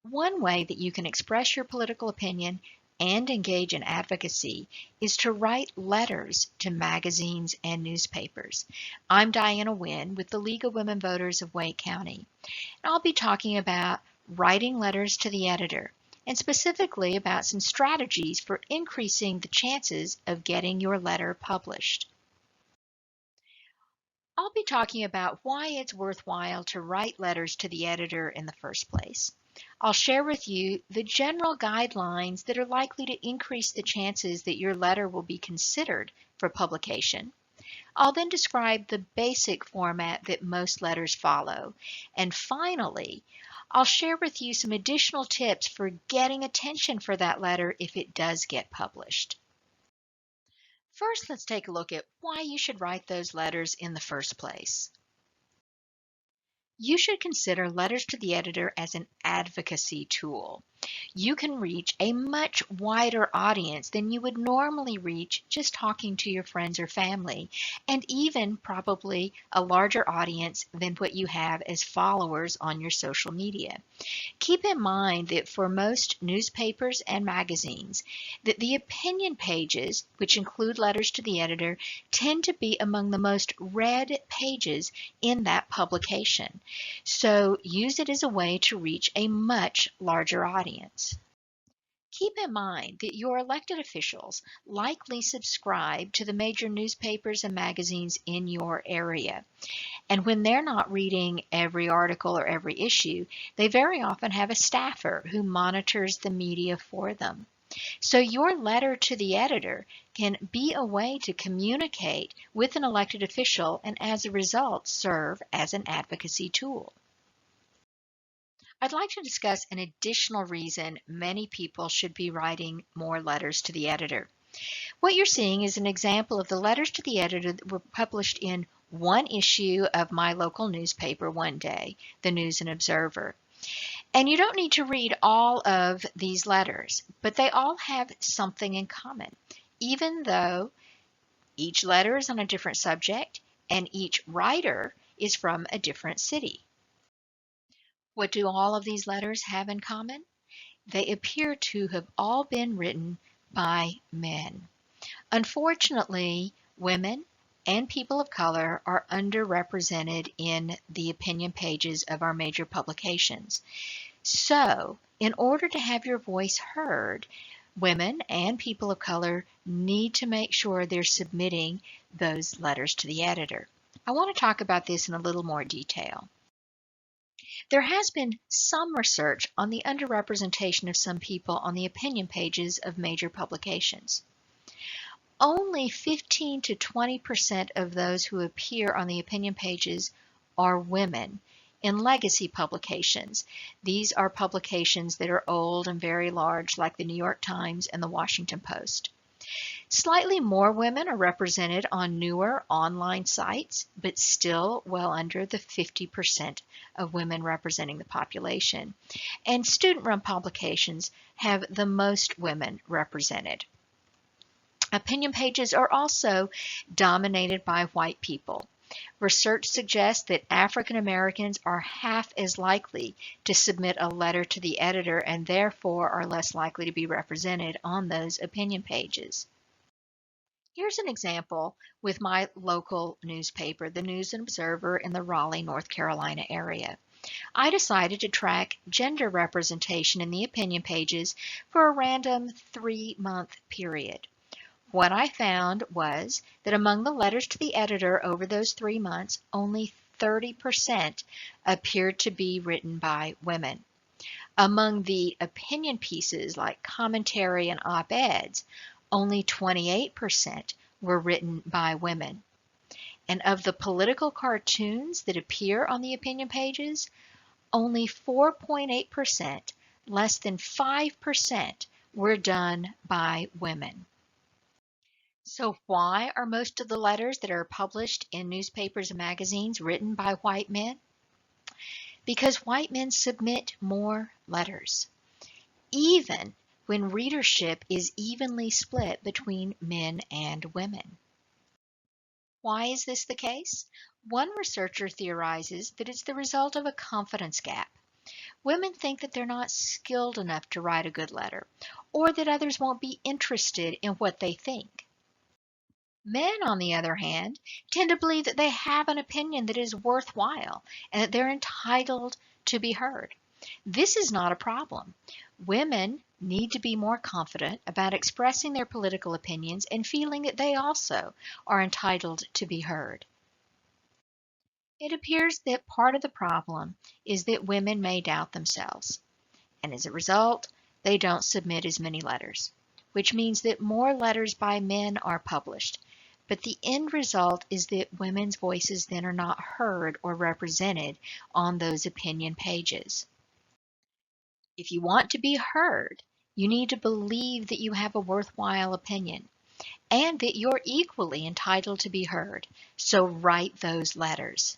One way that you can express your political opinion and engage in advocacy is to write letters to magazines and newspapers. I'm Diana Wynn with the League of Women Voters of Wake County, and I'll be talking about writing letters to the editor, and specifically about some strategies for increasing the chances of getting your letter published. I'll be talking about why it's worthwhile to write letters to the editor in the first place. I'll share with you the general guidelines that are likely to increase the chances that your letter will be considered for publication. I'll then describe the basic format that most letters follow. And finally, I'll share with you some additional tips for getting attention for that letter if it does get published. First, let's take a look at why you should write those letters in the first place. You should consider letters to the editor as an advocacy tool. You can reach a much wider audience than you would normally reach just talking to your friends or family, and even probably a larger audience than what you have as followers on your social media. Keep in mind that for most newspapers and magazines, that the opinion pages, which include letters to the editor, tend to be among the most read pages in that publication. So use it as a way to reach a much larger audience. Keep in mind that your elected officials likely subscribe to the major newspapers and magazines in your area. And when they're not reading every article or every issue, they very often have a staffer who monitors the media for them. So your letter to the editor can be a way to communicate with an elected official and as a result serve as an advocacy tool. I'd like to discuss an additional reason many people should be writing more letters to the editor. What you're seeing is an example of the letters to the editor that were published in one issue of my local newspaper one day, the News and Observer. And you don't need to read all of these letters, but they all have something in common, even though each letter is on a different subject and each writer is from a different city. What do all of these letters have in common? They appear to have all been written by men. Unfortunately, women and people of color are underrepresented in the opinion pages of our major publications. So, in order to have your voice heard, women and people of color need to make sure they're submitting those letters to the editor. I want to talk about this in a little more detail. There has been some research on the underrepresentation of some people on the opinion pages of major publications. Only 15 to 20% of those who appear on the opinion pages are women in legacy publications. These are publications that are old and very large, like the New York Times and the Washington Post. Slightly more women are represented on newer online sites, but still well under the 50% of women representing the population. And student-run publications have the most women represented. Opinion pages are also dominated by white people. Research suggests that African Americans are half as likely to submit a letter to the editor and therefore are less likely to be represented on those opinion pages. Here's an example with my local newspaper, the News and Observer in the Raleigh, North Carolina area. I decided to track gender representation in the opinion pages for a random 3-month period. What I found was that among the letters to the editor over those 3 months, only 30% appeared to be written by women. Among the opinion pieces like commentary and op-eds, only 28% were written by women. And of the political cartoons that appear on the opinion pages, only 4.8%, less than 5%, were done by women. So why are most of the letters that are published in newspapers and magazines written by white men? Because white men submit more letters, even when readership is evenly split between men and women. Why is this the case? One researcher theorizes that it's the result of a confidence gap. Women think that they're not skilled enough to write a good letter, or that others won't be interested in what they think. Men, on the other hand, tend to believe that they have an opinion that is worthwhile and that they're entitled to be heard. This is not a problem. Women need to be more confident about expressing their political opinions and feeling that they also are entitled to be heard. It appears that part of the problem is that women may doubt themselves, and as a result, they don't submit as many letters, which means that more letters by men are published. But the end result is that women's voices then are not heard or represented on those opinion pages. If you want to be heard, you need to believe that you have a worthwhile opinion and that you're equally entitled to be heard. So write those letters.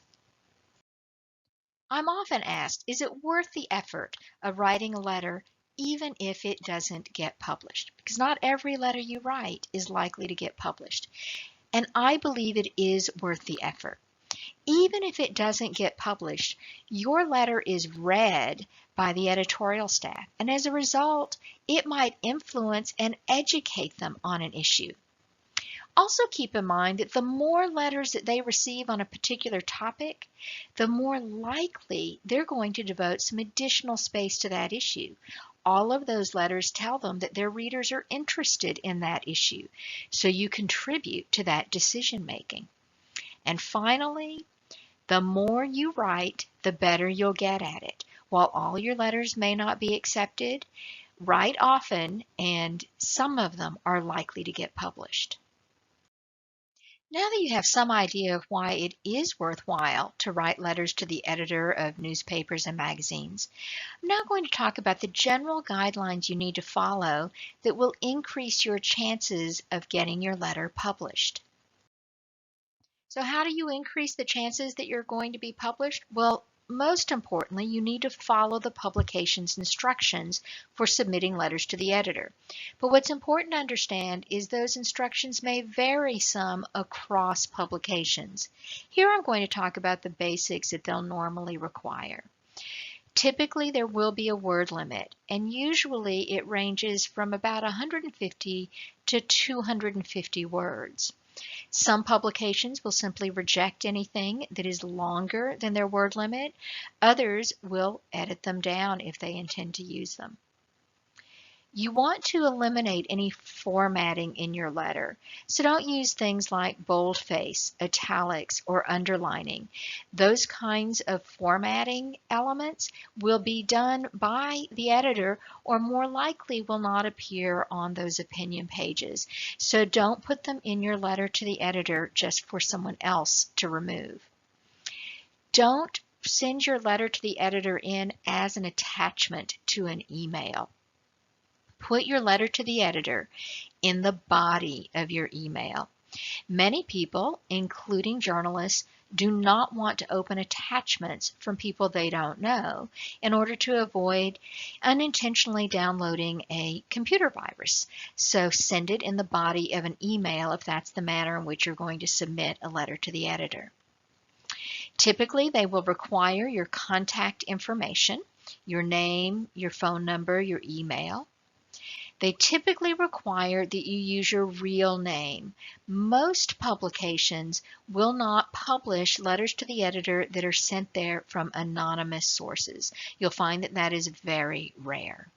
I'm often asked, is it worth the effort of writing a letter even if it doesn't get published? Because not every letter you write is likely to get published. And I believe it is worth the effort. Even if it doesn't get published, your letter is read by the editorial staff, and as a result, it might influence and educate them on an issue. Also keep in mind that the more letters that they receive on a particular topic, the more likely they're going to devote some additional space to that issue. All of those letters tell them that their readers are interested in that issue, so you contribute to that decision making. And finally, the more you write, the better you'll get at it. While all your letters may not be accepted, write often, and some of them are likely to get published. Now that you have some idea of why it is worthwhile to write letters to the editor of newspapers and magazines, I'm now going to talk about the general guidelines you need to follow that will increase your chances of getting your letter published. So how do you increase the chances that you're going to be published? Well, most importantly, you need to follow the publication's instructions for submitting letters to the editor. But what's important to understand is those instructions may vary some across publications. Here I'm going to talk about the basics that they'll normally require. Typically, there will be a word limit, and usually it ranges from about 150 to 250 words. Some publications will simply reject anything that is longer than their word limit. Others will edit them down if they intend to use them. You want to eliminate any formatting in your letter, so don't use things like boldface, italics, or underlining. Those kinds of formatting elements will be done by the editor or more likely will not appear on those opinion pages. So don't put them in your letter to the editor just for someone else to remove. Don't send your letter to the editor in as an attachment to an email. Put your letter to the editor in the body of your email. Many people, including journalists, do not want to open attachments from people they don't know in order to avoid unintentionally downloading a computer virus. So send it in the body of an email if that's the manner in which you're going to submit a letter to the editor. Typically, they will require your contact information, your name, your phone number, your email. They typically require that you use your real name. Most publications will not publish letters to the editor that are sent there from anonymous sources. You'll find that that is very rare.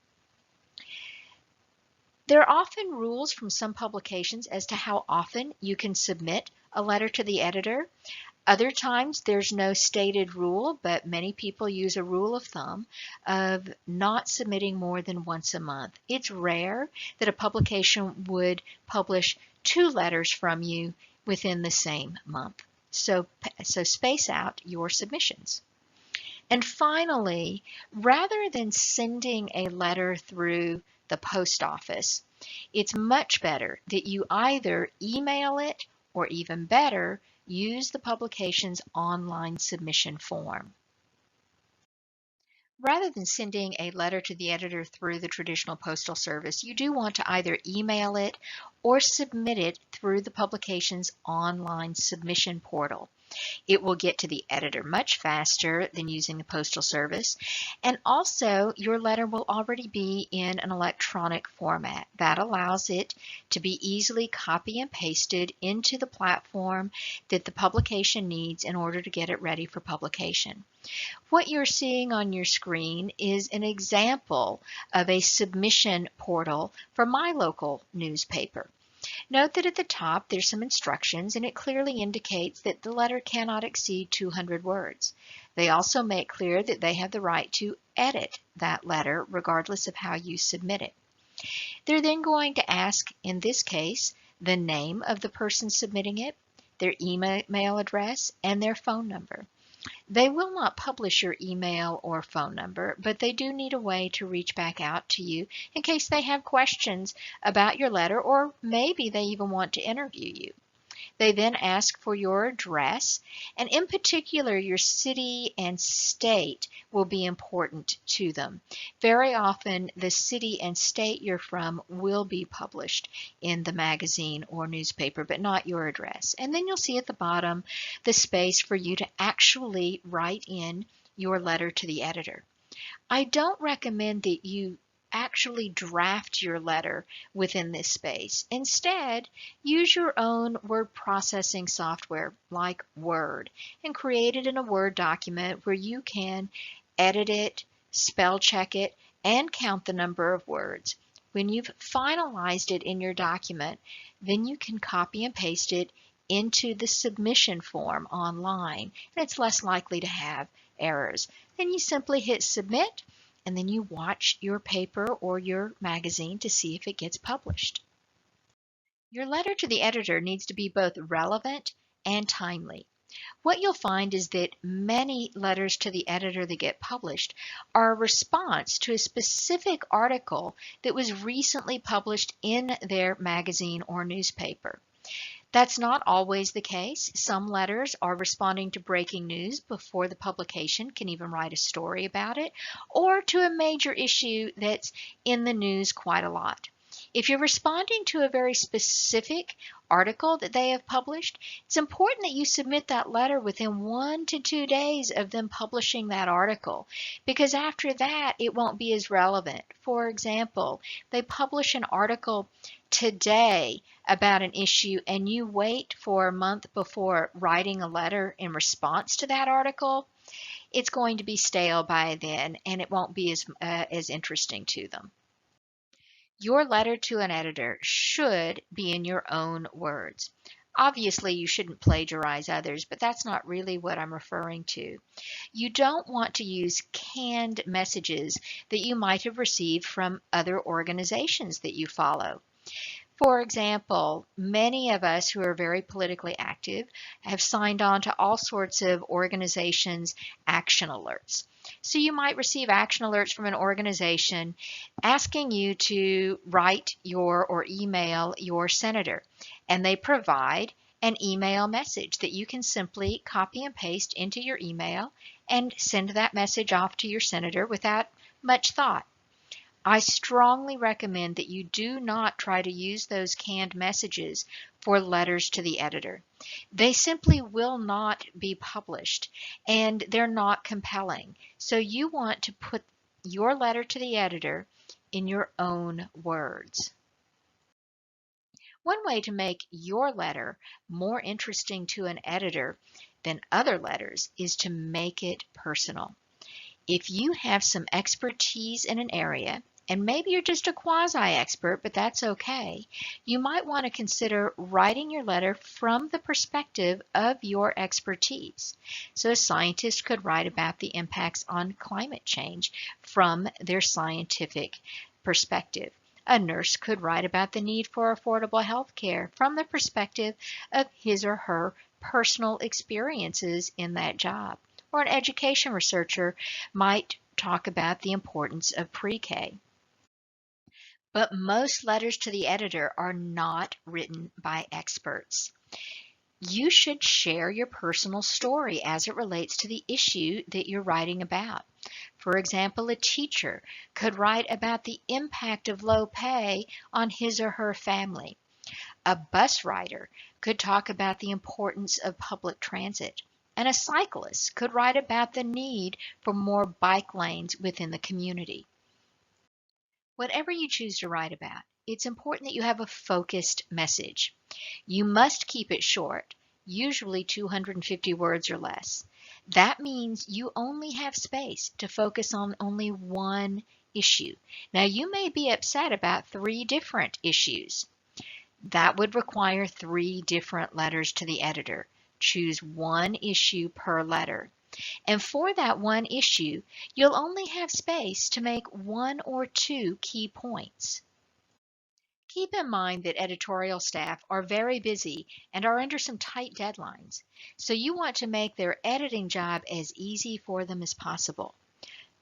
There are often rules from some publications as to how often you can submit a letter to the editor. Other times there's no stated rule, but many people use a rule of thumb of not submitting more than once a month. It's rare that a publication would publish 2 letters from you within the same month. So space out your submissions. And finally, rather than sending a letter through the post office, it's much better that you either email it or even better, use the publication's online submission form. Rather than sending a letter to the editor through the traditional postal service, you do want to either email it or submit it through the publication's online submission portal. It will get to the editor much faster than using the postal service. And also, your letter will already be in an electronic format. That allows it to be easily copy and pasted into the platform that the publication needs in order to get it ready for publication. What you're seeing on your screen is an example of a submission portal for my local newspaper. Note that at the top there's some instructions, and it clearly indicates that the letter cannot exceed 200 words. They also make clear that they have the right to edit that letter regardless of how you submit it. They're then going to ask, in this case, the name of the person submitting it, their email address, and their phone number. They will not publish your email or phone number, but they do need a way to reach back out to you in case they have questions about your letter, or maybe they even want to interview you. They then ask for your address, and in particular, your city and state will be important to them. Very often, the city and state you're from will be published in the magazine or newspaper, but not your address. And then you'll see at the bottom the space for you to actually write in your letter to the editor. I don't recommend that you actually draft your letter within this space. Instead, use your own word processing software like Word and create it in a Word document where you can edit it, spell check it, and count the number of words. When you've finalized it in your document, then you can copy and paste it into the submission form online, and it's less likely to have errors. Then you simply hit submit, and then you watch your paper or your magazine to see if it gets published. Your letter to the editor needs to be both relevant and timely. What you'll find is that many letters to the editor that get published are a response to a specific article that was recently published in their magazine or newspaper. That's not always the case. Some letters are responding to breaking news before the publication can even write a story about it, or to a major issue that's in the news quite a lot. If you're responding to a very specific article that they have published, it's important that you submit that letter within 1 to 2 days of them publishing that article, because after that it won't be as relevant. For example, they publish an article today about an issue and you wait for a month before writing a letter in response to that article, it's going to be stale by then and it won't be as interesting to them. Your letter to an editor should be in your own words. Obviously, you shouldn't plagiarize others, but that's not really what I'm referring to. You don't want to use canned messages that you might have received from other organizations that you follow. For example, many of us who are very politically active have signed on to all sorts of organizations' action alerts. So you might receive action alerts from an organization asking you to write or email your senator, and they provide an email message that you can simply copy and paste into your email and send that message off to your senator without much thought. I strongly recommend that you do not try to use those canned messages for letters to the editor. They simply will not be published and they're not compelling. So you want to put your letter to the editor in your own words. One way to make your letter more interesting to an editor than other letters is to make it personal. If you have some expertise in an area, and maybe you're just a quasi-expert, but that's okay, you might want to consider writing your letter from the perspective of your expertise. So a scientist could write about the impacts on climate change from their scientific perspective. A nurse could write about the need for affordable health care from the perspective of his or her personal experiences in that job. Or an education researcher might talk about the importance of pre-K. But most letters to the editor are not written by experts. You should share your personal story as it relates to the issue that you're writing about. For example, a teacher could write about the impact of low pay on his or her family. A bus rider could talk about the importance of public transit, and a cyclist could write about the need for more bike lanes within the community. Whatever you choose to write about, it's important that you have a focused message. You must keep it short, usually 250 words or less. That means you only have space to focus on only one issue. Now, you may be upset about 3 different issues. That would require 3 different letters to the editor. Choose one issue per letter. And for that one issue, you'll only have space to make 1 or 2 key points. Keep in mind that editorial staff are very busy and are under some tight deadlines, so you want to make their editing job as easy for them as possible.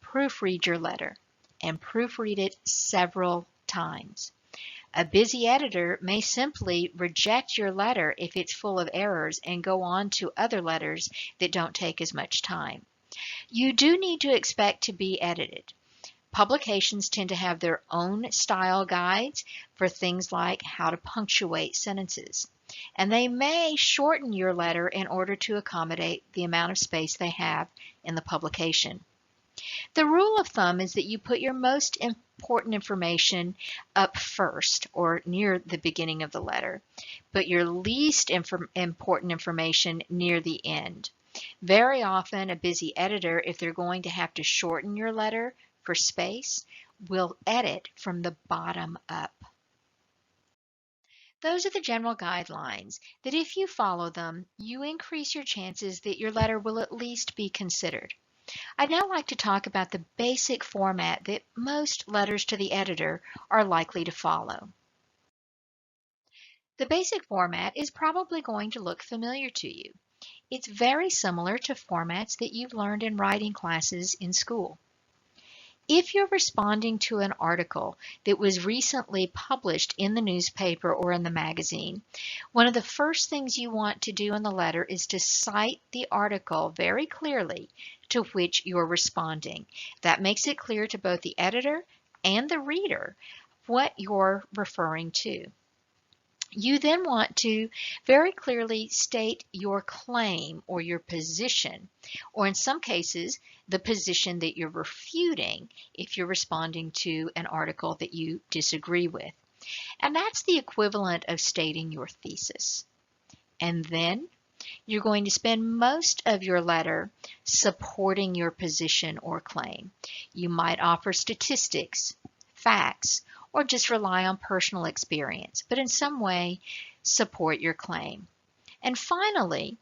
Proofread your letter and proofread it several times. A busy editor may simply reject your letter if it's full of errors and go on to other letters that don't take as much time. You do need to expect to be edited. Publications tend to have their own style guides for things like how to punctuate sentences, and they may shorten your letter in order to accommodate the amount of space they have in the publication. The rule of thumb is that you put your most important information up first or near the beginning of the letter, but your least important information near the end. Very often, a busy editor, if they're going to have to shorten your letter for space, will edit from the bottom up. Those are the general guidelines that if you follow them, you increase your chances that your letter will at least be considered. I'd now like to talk about the basic format that most letters to the editor are likely to follow. The basic format is probably going to look familiar to you. It's very similar to formats that you've learned in writing classes in school. If you're responding to an article that was recently published in the newspaper or in the magazine, one of the first things you want to do in the letter is to cite the article very clearly to which you're responding. That makes it clear to both the editor and the reader what you're referring to. You then want to very clearly state your claim or your position, or in some cases, the position that you're refuting if you're responding to an article that you disagree with. And that's the equivalent of stating your thesis. And then you're going to spend most of your letter supporting your position or claim. You might offer statistics, facts, or just rely on personal experience, but in some way support your claim. And finally,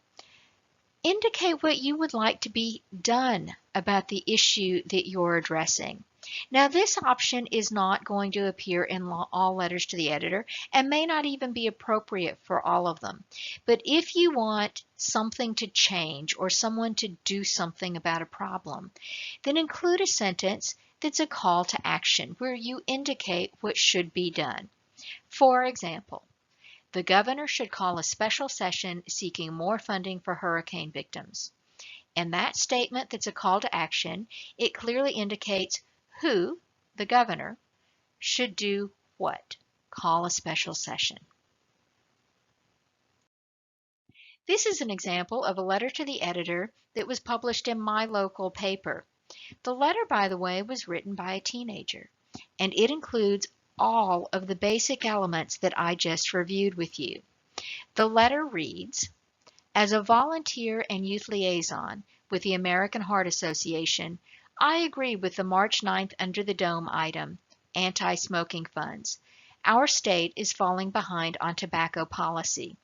indicate what you would like to be done about the issue that you're addressing. Now, this option is not going to appear in all letters to the editor and may not even be appropriate for all of them. But if you want something to change or someone to do something about a problem, then include a sentence that's a call to action where you indicate what should be done. For example, the governor should call a special session seeking more funding for hurricane victims. In that statement that's a call to action, it clearly indicates who, the governor, should do what? Call a special session. This is an example of a letter to the editor that was published in my local paper. The letter, by the way, was written by a teenager, and it includes all of the basic elements that I just reviewed with you. The letter reads, "As a volunteer and youth liaison with the American Heart Association, I agree with the March 9th Under the Dome item, anti-smoking funds. Our state is falling behind on tobacco policy.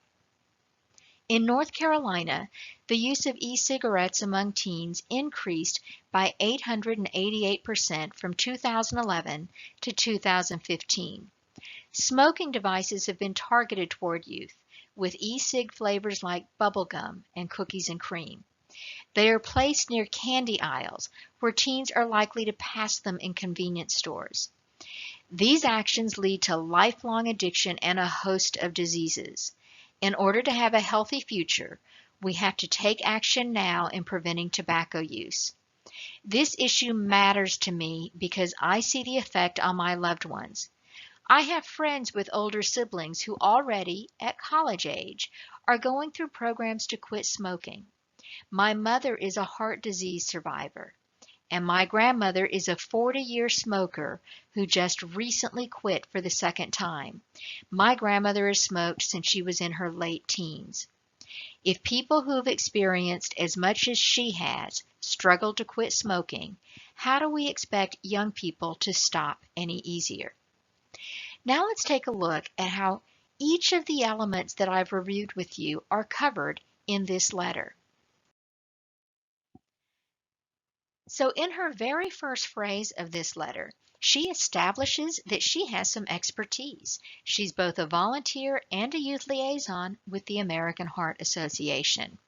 In North Carolina, the use of e-cigarettes among teens increased by 888% from 2011 to 2015. Smoking devices have been targeted toward youth, with e-cig flavors like bubblegum and cookies and cream. They are placed near candy aisles, where teens are likely to pass them in convenience stores. These actions lead to lifelong addiction and a host of diseases. In order to have a healthy future, we have to take action now in preventing tobacco use. This issue matters to me because I see the effect on my loved ones. I have friends with older siblings who already, at college age, are going through programs to quit smoking. My mother is a heart disease survivor, and my grandmother is a 40-year smoker who just recently quit for the second time. My grandmother has smoked since she was in her late teens. If people who have experienced as much as she has struggle to quit smoking, how do we expect young people to stop any easier? Now let's take a look at how each of the elements that I've reviewed with you are covered in this letter. So in her very first phrase of this letter, she establishes that she has some expertise. She's both a volunteer and a youth liaison with the American Heart Association.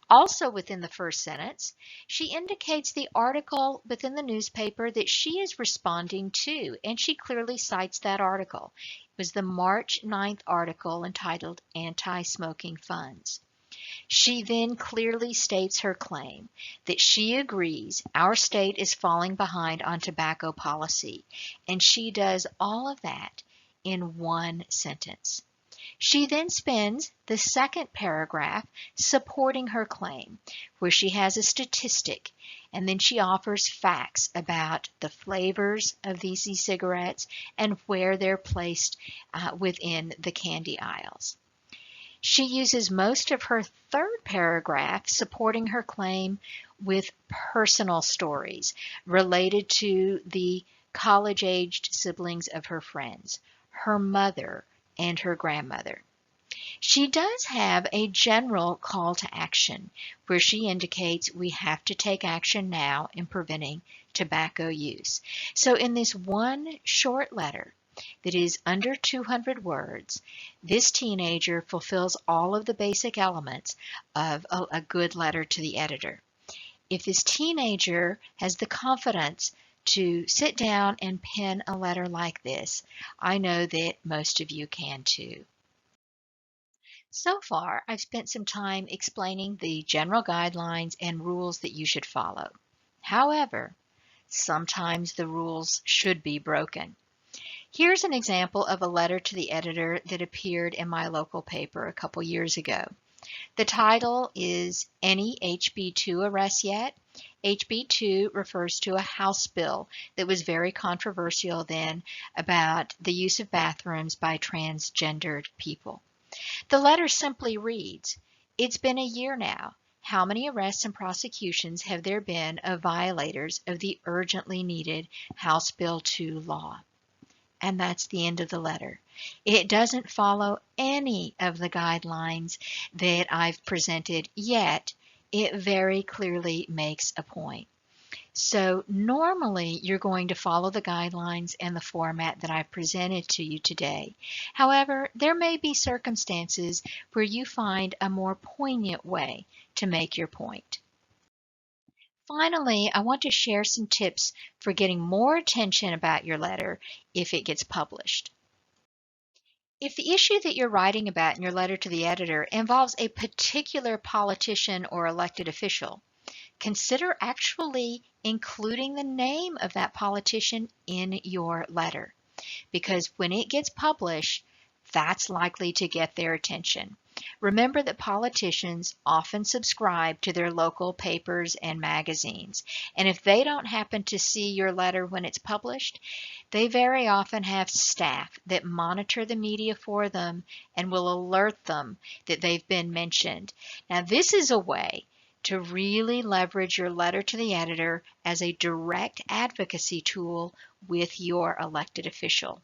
Also within the first sentence, she indicates the article within the newspaper that she is responding to, and she clearly cites that article. It was the March 9th article entitled Anti-Smoking Funds. She then clearly states her claim that she agrees our state is falling behind on tobacco policy, and she does all of that in one sentence. She then spends the second paragraph supporting her claim, where she has a statistic, and then she offers facts about the flavors of these e-cigarettes and where they're placed within the candy aisles. She uses most of her third paragraph supporting her claim with personal stories related to the college-aged siblings of her friends, her mother, and her grandmother. She does have a general call to action where she indicates we have to take action now in preventing tobacco use. So in this one short letter that is under 200 words, this teenager fulfills all of the basic elements of a good letter to the editor. If this teenager has the confidence to sit down and pen a letter like this, I know that most of you can too. So far, I've spent some time explaining the general guidelines and rules that you should follow. However, sometimes the rules should be broken. Here's an example of a letter to the editor that appeared in my local paper a couple years ago. The title is Any HB2 Arrests Yet? HB2 refers to a House bill that was very controversial then about the use of bathrooms by transgendered people. The letter simply reads, "It's been a year now. How many arrests and prosecutions have there been of violators of the urgently needed House Bill 2 law?" And that's the end of the letter. It doesn't follow any of the guidelines that I've presented, yet it very clearly makes a point. So normally you're going to follow the guidelines and the format that I've presented to you today. However, there may be circumstances where you find a more poignant way to make your point. Finally, I want to share some tips for getting more attention about your letter if it gets published. If the issue that you're writing about in your letter to the editor involves a particular politician or elected official, consider actually including the name of that politician in your letter, because when it gets published, that's likely to get their attention. Remember that politicians often subscribe to their local papers and magazines, and if they don't happen to see your letter when it's published, they very often have staff that monitor the media for them and will alert them that they've been mentioned. Now, this is a way to really leverage your letter to the editor as a direct advocacy tool with your elected official.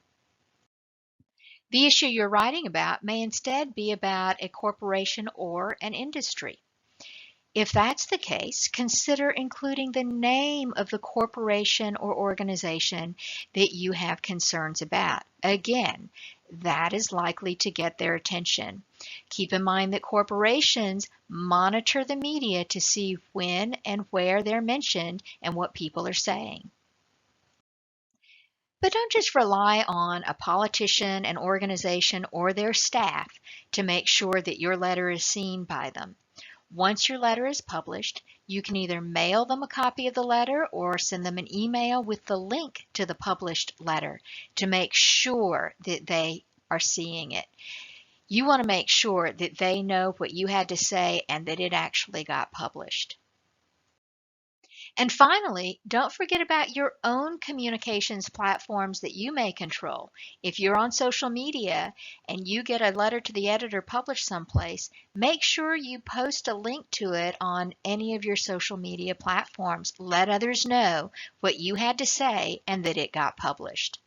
The issue you're writing about may instead be about a corporation or an industry. If that's the case, consider including the name of the corporation or organization that you have concerns about. Again, that is likely to get their attention. Keep in mind that corporations monitor the media to see when and where they're mentioned and what people are saying. But don't just rely on a politician, an organization, or their staff to make sure that your letter is seen by them. Once your letter is published, You can either mail them a copy of the letter or send them an email with the link to the published letter to make sure that they are seeing it. You want to make sure that they know what you had to say and that it actually got published. And finally, don't forget about your own communications platforms that you may control. If you're on social media and you get a letter to the editor published someplace, make sure you post a link to it on any of your social media platforms. Let others know what you had to say and that it got published.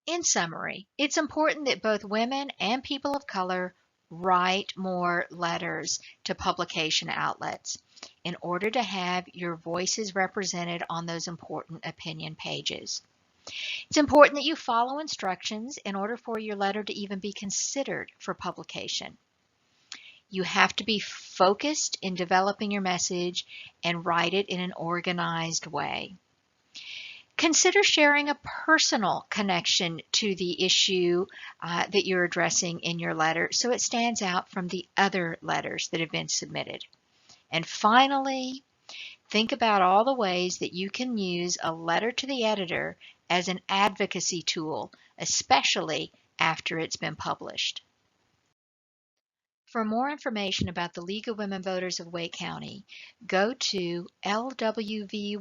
In summary, it's important that both women and people of color write more letters to publication outlets in order to have your voices represented on those important opinion pages. It's important that you follow instructions in order for your letter to even be considered for publication. You have to be focused in developing your message and write it in an organized way. Consider sharing a personal connection to the issue that you're addressing in your letter so it stands out from the other letters that have been submitted. And finally, think about all the ways that you can use a letter to the editor as an advocacy tool, especially after it's been published. For more information about the League of Women Voters of Wake County, go to lwvwake.org.